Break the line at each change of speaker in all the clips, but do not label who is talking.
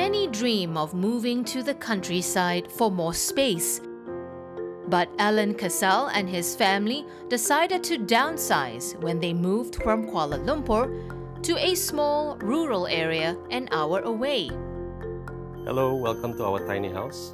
Many dream of moving to the countryside for more space. But Alan Casal and his family decided to downsize when they moved from Kuala Lumpur to a small rural area an hour away.
Hello, welcome to our tiny house.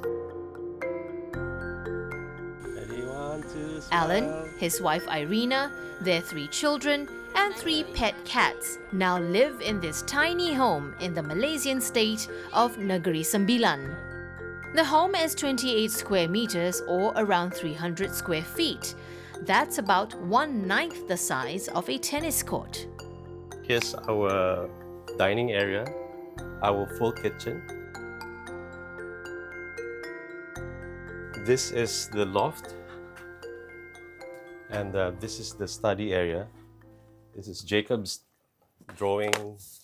Ready, 1, 2, smile.
Alan, his wife Irina, their 3 children, and 3 pet cats now live in this tiny home in the Malaysian state of Negeri Sembilan. The home is 28 square meters or around 300 square feet. That's about 1/9 the size of a tennis court.
Here's our dining area, our full kitchen. This is the loft, and this is the study area. This is Jacob's drawing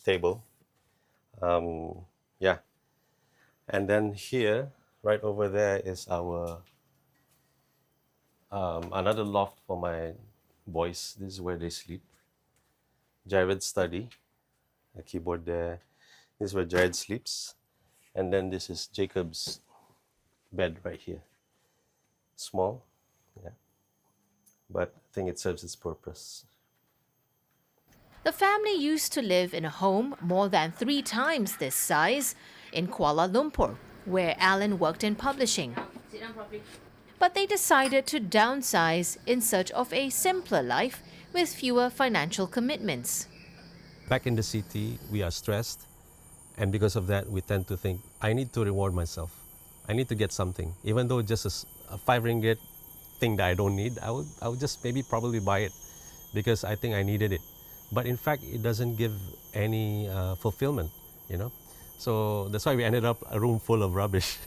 table. Yeah. And then here, right over there, is our another loft for my boys. This is where they sleep. Jared's study, a keyboard there. This is where Jared sleeps. And then this is Jacob's bed right here. Small, yeah. But I think it serves its purpose.
The family used to live in a home more than 3 times this size in Kuala Lumpur, where Alan worked in publishing. But they decided to downsize in search of a simpler life with fewer financial commitments.
Back in the city, we are stressed, and because of that, we tend to think, I need to reward myself. I need to get something. Even though just a 5 ringgit thing that I don't need, I would just maybe probably buy it because I think I needed it. But in fact, it doesn't give any fulfillment, you know. So that's why we ended up a room full of rubbish,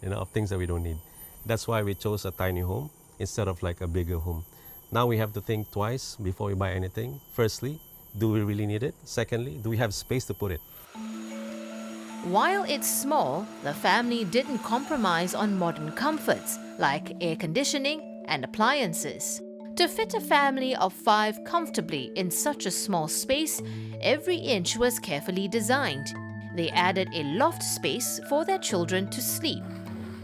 you know, of things that we don't need. That's why we chose a tiny home instead of like a bigger home. Now we have to think twice before we buy anything. Firstly, do we really need it? Secondly, do we have space to put it?
While it's small, the family didn't compromise on modern comforts like air conditioning and appliances. To fit a family of 5 comfortably in such a small space, every inch was carefully designed. They added a loft space for their children to sleep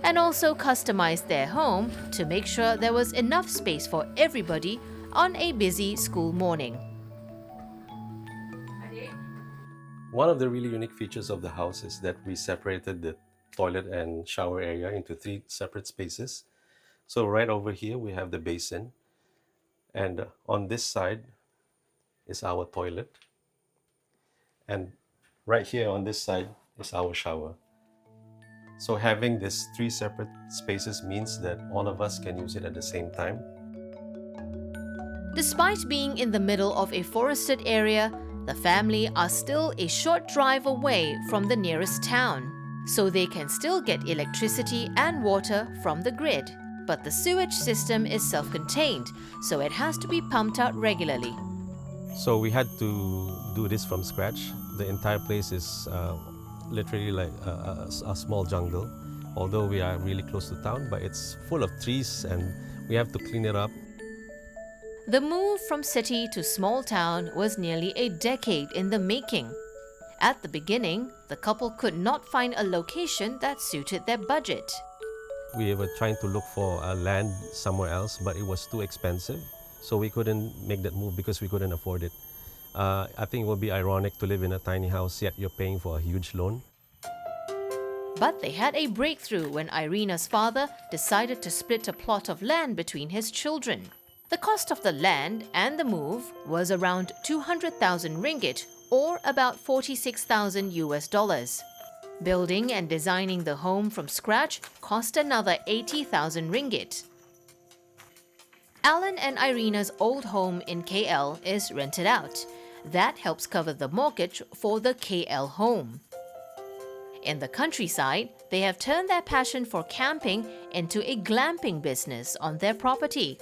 and also customized their home to make sure there was enough space for everybody on a busy school morning.
One of the really unique features of the house is that we separated the toilet and shower area into 3 separate spaces. So right over here, we have the basin. And on this side is our toilet. And right here on this side is our shower. So having these 3 separate spaces means that all of us can use it at the same time.
Despite being in the middle of a forested area, the family are still a short drive away from the nearest town, so they can still get electricity and water from the grid. But the sewage system is self-contained, so it has to be pumped out regularly.
So we had to do this from scratch. The entire place is literally like a small jungle, although we are really close to town, but it's full of trees and we have to clean it up.
The move from city to small town was nearly a decade in the making. At the beginning, the couple could not find a location that suited their budget.
We were trying to look for land somewhere else, but it was too expensive, so we couldn't make that move because we couldn't afford it. I think it would be ironic to live in a tiny house, yet you're paying for a huge loan.
But they had a breakthrough when Irina's father decided to split a plot of land between his children. The cost of the land and the move was around 200,000 ringgit or about $46,000. Building and designing the home from scratch cost another 80,000 ringgit. Alan and Irina's old home in KL is rented out. That helps cover the mortgage for the KL home. In the countryside, they have turned their passion for camping into a glamping business on their property.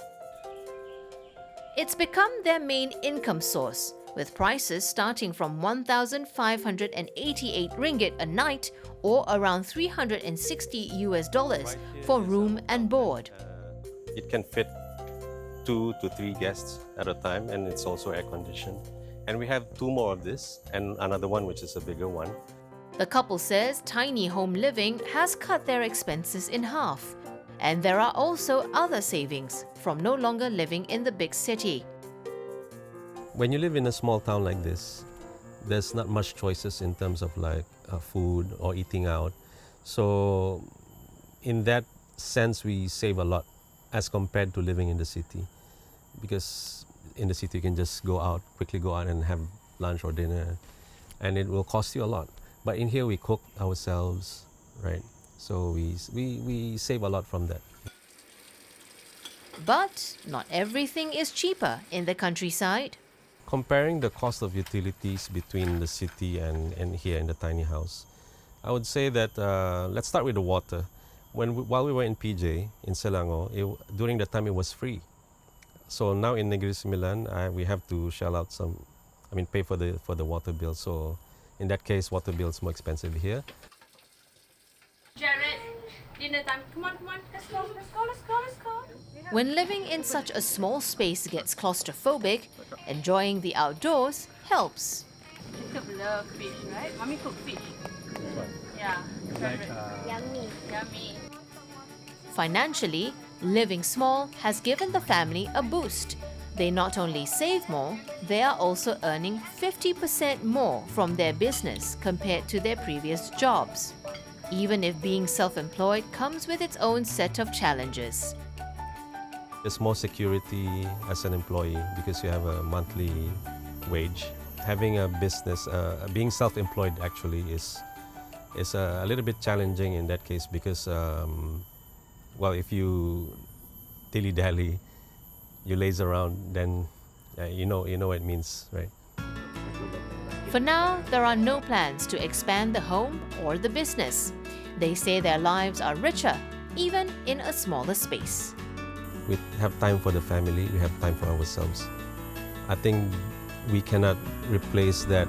It's become their main income source, with prices starting from 1,588 ringgit a night or around $360 for room and board.
It can fit 2 to 3 guests at a time, and it's also air conditioned. And we have 2 more of this and another one which is a bigger one.
The couple says tiny home living has cut their expenses in half. And there are also other savings from no longer living in the big city.
When you live in a small town like this, there's not much choices in terms of like food or eating out. So in that sense, we save a lot as compared to living in the city. Because in the city, you can just quickly go out and have lunch or dinner, and it will cost you a lot. But in here, we cook ourselves, right? So we save a lot from that.
But not everything is cheaper in the countryside.
Comparing the cost of utilities between the city and here in the tiny house, I would say that let's start with the water. While we were in PJ, in Selangor, during the time it was free. So now in Negeri Sembilan, we have to shell out pay for the water bill. So in that case, water bill is more expensive here.
Jared, dinner time. Come on. Let's go.
When living in such a small space gets claustrophobic, enjoying the outdoors helps.
Jacob love fish, right? Mommy cook fish. Yeah. Yummy.
Financially, living small has given the family a boost. They not only save more, they are also earning 50% more from their business compared to their previous jobs. Even if being self-employed comes with its own set of challenges.
There's more security as an employee because you have a monthly wage. Having a business, being self-employed actually is a little bit challenging in that case because, if you dilly-dally, you laze around, then you know what it means, right?
For now, there are no plans to expand the home or the business. They say their lives are richer, even in a smaller space.
We have time for the family, we have time for ourselves. I think we cannot replace that